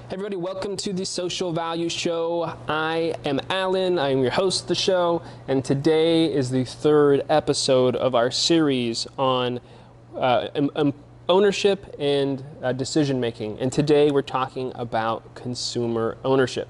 Hey everybody, welcome to the Social Value Show. I am Alan, I am your host of the show, and today is the third episode of our series on ownership and decision making. And today we're talking about consumer ownership.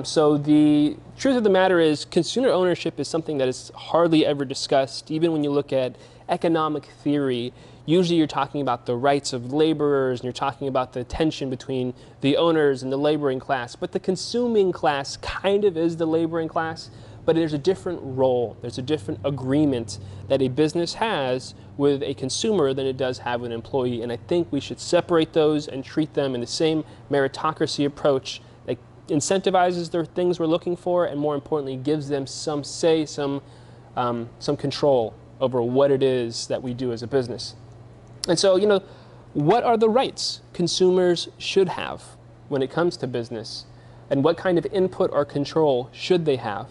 So the truth of the matter is consumer ownership is something that is hardly ever discussed. Even when you look at economic theory, usually you're talking about the rights of laborers and you're talking about the tension between the owners and the laboring class. But the consuming class kind of is the laboring class, but there's a different role. There's a different agreement that a business has with a consumer than it does have with an employee. And I think we should separate those and treat them in the same meritocracy approach that incentivizes the things we're looking for and, more importantly, gives them some say, some control over what it is that we do as a business. And so, what are the rights consumers should have when it comes to business? And what kind of input or control should they have?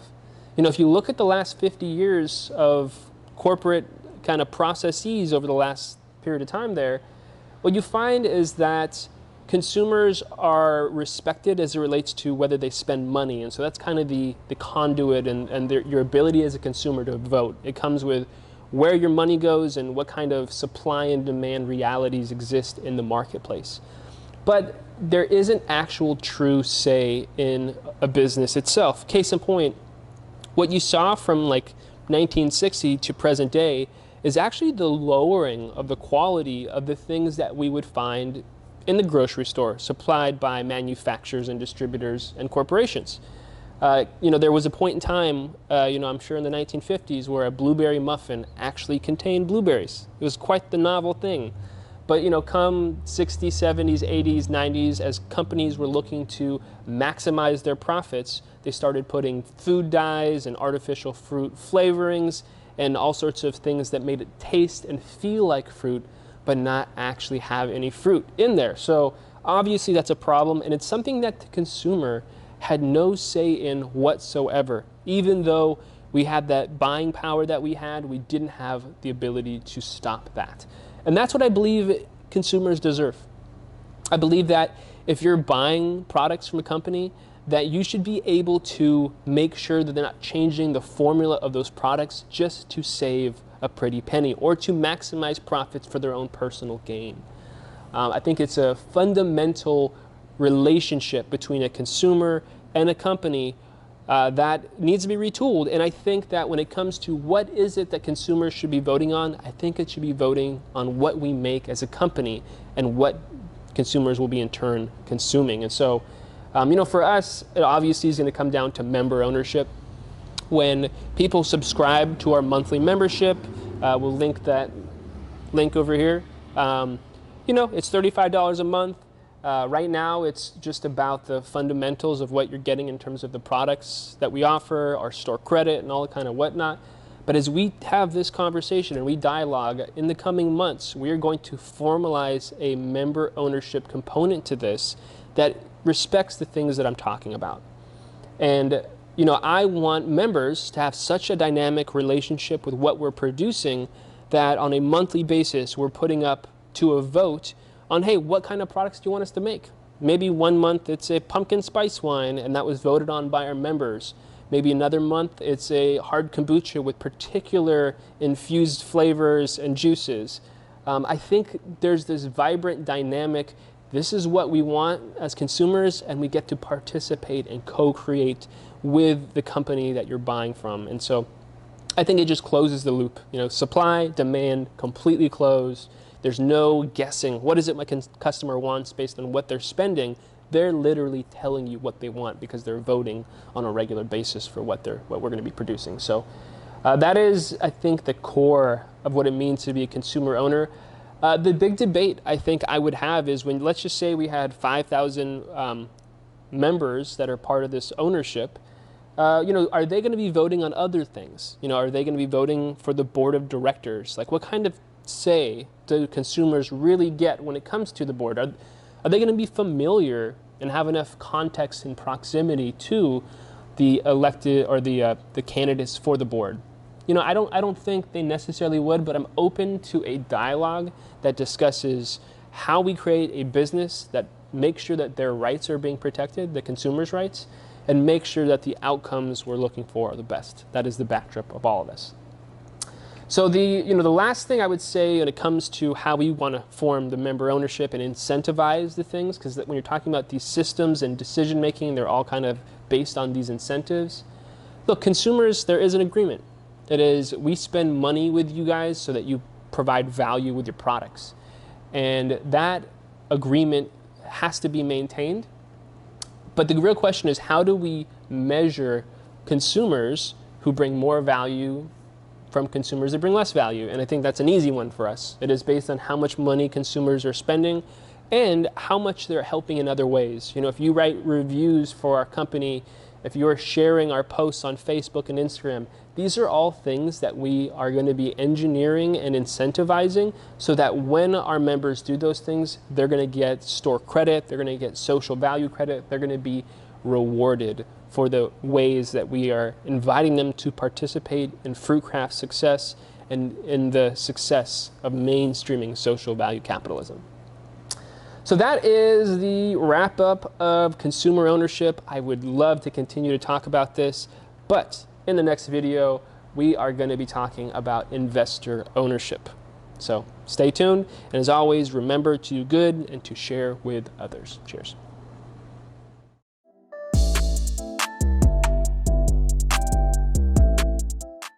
If you look at the last 50 years of corporate kind of processes over the last period of time there, what you find is that consumers are respected as it relates to whether they spend money. And so that's kind of the conduit and your ability as a consumer to vote. It comes with where your money goes and what kind of supply and demand realities exist in the marketplace. But there isn't actual true say in a business itself. Case in point, what you saw from like 1960 to present day is actually the lowering of the quality of the things that we would find in the grocery store supplied by manufacturers and distributors and corporations. There was a point in time, I'm sure in the 1950s, where a blueberry muffin actually contained blueberries. It was quite the novel thing. But, come 60s, 70s, 80s, 90s, as companies were looking to maximize their profits, they started putting food dyes and artificial fruit flavorings and all sorts of things that made it taste and feel like fruit, but not actually have any fruit in there. So obviously that's a problem, and it's something that the consumer had no say in whatsoever. Even though we had that buying power that we had, we didn't have the ability to stop that. And that's what I believe consumers deserve. I believe that if you're buying products from a company, that you should be able to make sure that they're not changing the formula of those products just to save a pretty penny or to maximize profits for their own personal gain. I think it's a fundamental relationship between a consumer and a company that needs to be retooled. And I think that when it comes to what is it that consumers should be voting on, I think it should be voting on what we make as a company and what consumers will be in turn consuming. And so, for us, it obviously is going to come down to member ownership. When people subscribe to our monthly membership, we'll link that link over here. It's $35 a month. Right now, it's just about the fundamentals of what you're getting in terms of the products that we offer, our store credit, and all the kind of whatnot. But as we have this conversation and we dialogue in the coming months, we are going to formalize a member ownership component to this that respects the things that I'm talking about. And, I want members to have such a dynamic relationship with what we're producing that on a monthly basis, we're putting up to a vote on, hey, what kind of products do you want us to make? Maybe one month it's a pumpkin spice wine, and that was voted on by our members. Maybe another month it's a hard kombucha with particular infused flavors and juices. I think there's this vibrant dynamic. This is what we want as consumers, and we get to participate and co-create with the company that you're buying from. And so I think it just closes the loop. Supply, demand, completely closed. There's no guessing. What is it my customer wants based on what they're spending? They're literally telling you what they want because they're voting on a regular basis for what we're going to be producing. So that is, I think, the core of what it means to be a consumer owner. The big debate I think I would have is when, let's just say we had 5,000 members that are part of this ownership. Are they going to be voting on other things? Are they going to be voting for the board of directors? Like, what kind of say do consumers really get when it comes to the board? Are they going to be familiar and have enough context and proximity to the elected or the candidates for the board? I don't think they necessarily would, but I'm open to a dialogue that discusses how we create a business that make sure that their rights are being protected, the consumers' rights, and make sure that the outcomes we're looking for are the best. That is the backdrop of all of this. So the last thing I would say when it comes to how we want to form the member ownership and incentivize the things, because when you're talking about these systems and decision making, they're all kind of based on these incentives. Look, consumers, there is an agreement. It is, we spend money with you guys so that you provide value with your products. And that agreement has to be maintained. But the real question is, how do we measure consumers who bring more value from consumers that bring less value? And I think that's an easy one for us. It is based on how much money consumers are spending and how much they're helping in other ways. If you write reviews for our company, if you're sharing our posts on Facebook and Instagram, these are all things that we are going to be engineering and incentivizing so that when our members do those things, they're going to get store credit, they're going to get social value credit, they're going to be rewarded for the ways that we are inviting them to participate in FruitCraft's success and in the success of mainstreaming social value capitalism. So that is the wrap up of consumer ownership. I would love to continue to talk about this, but in the next video, we are going to be talking about investor ownership. So stay tuned, and as always, remember to do good and to share with others. Cheers.